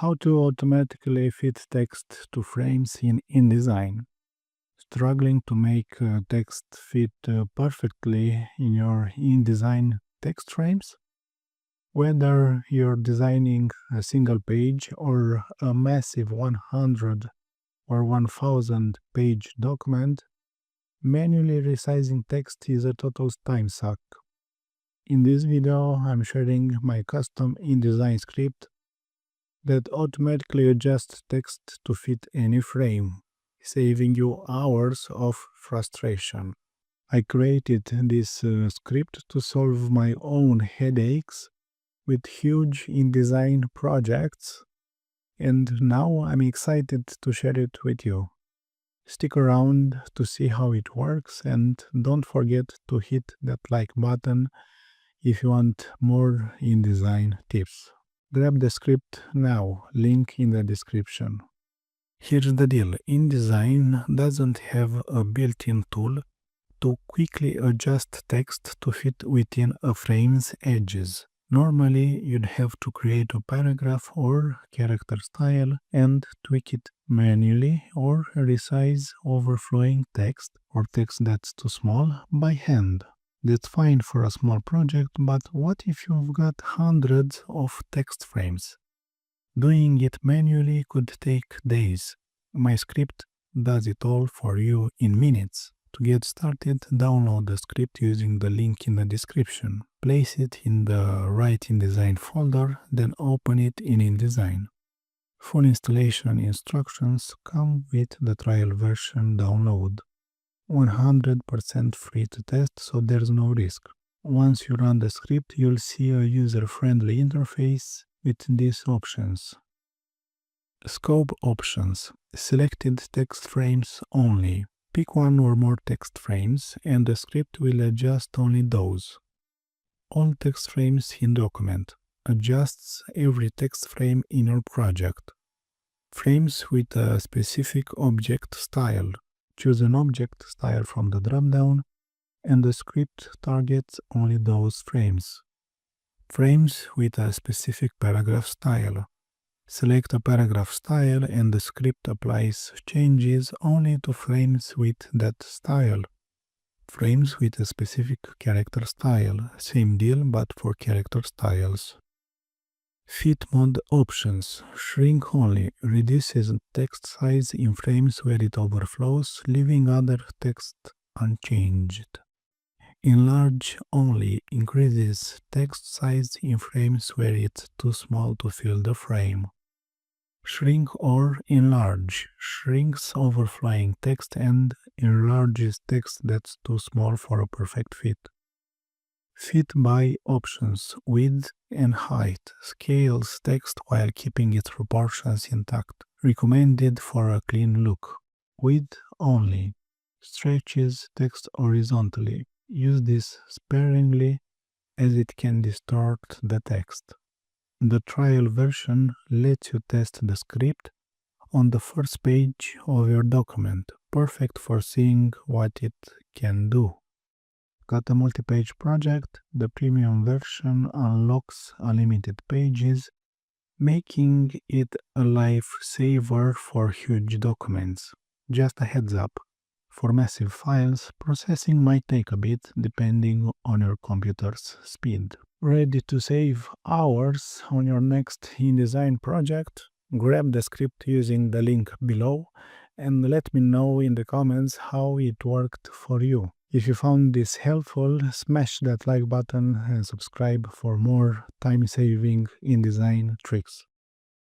How to automatically fit text to frames in InDesign. Struggling to make text fit perfectly in your InDesign text frames? Whether you're designing a single page or a massive 100 or 1000 page document, manually resizing text is a total time suck. In this video, I'm sharing my custom InDesign script that automatically adjusts text to fit any frame, saving you hours of frustration. I created this script to solve my own headaches with huge InDesign projects, and now I'm excited to share it with you. Stick around to see how it works, and don't forget to hit that like button if you want more InDesign tips. Grab the script now, link in the description. Here's the deal, InDesign doesn't have a built-in tool to quickly adjust text to fit within a frame's edges. Normally, you'd have to create a paragraph or character style and tweak it manually or resize overflowing text or text that's too small by hand. That's fine for a small project, but what if you've got hundreds of text frames? Doing it manually could take days. My script does it all for you in minutes. To get started, download the script using the link in the description. Place it in the right InDesign folder, then open it in InDesign. Full installation instructions come with the trial version download. 100% free to test, so there's no risk. Once you run the script, you'll see a user-friendly interface with these options. Scope options. Selected text frames only. Pick one or more text frames and the script will adjust only those. All text frames in document. Adjusts every text frame in your project. Frames with a specific object style. Choose an object style from the dropdown, and the script targets only those frames. Frames with a specific paragraph style. Select a paragraph style and the script applies changes only to frames with that style. Frames with a specific character style. Same deal but for character styles. Fit mode options. Shrink only. Reduces text size in frames where it overflows, leaving other text unchanged. Enlarge only. Increases text size in frames where it's too small to fill the frame. Shrink or enlarge. Shrinks overflowing text and enlarges text that's too small for a perfect fit. Fit by options. Width and height. Scales text while keeping its proportions intact. Recommended for a clean look. Width only. Stretches text horizontally. Use this sparingly as it can distort the text. The trial version lets you test the script on the first page of your document, perfect for seeing what it can do. Got a multi-page project? The premium version unlocks unlimited pages, making it a lifesaver for huge documents. Just a heads up, for massive files, processing might take a bit depending on your computer's speed. Ready to save hours on your next InDesign project? Grab the script using the link below and let me know in the comments how it worked for you. If you found this helpful, smash that like button and subscribe for more time-saving InDesign tricks.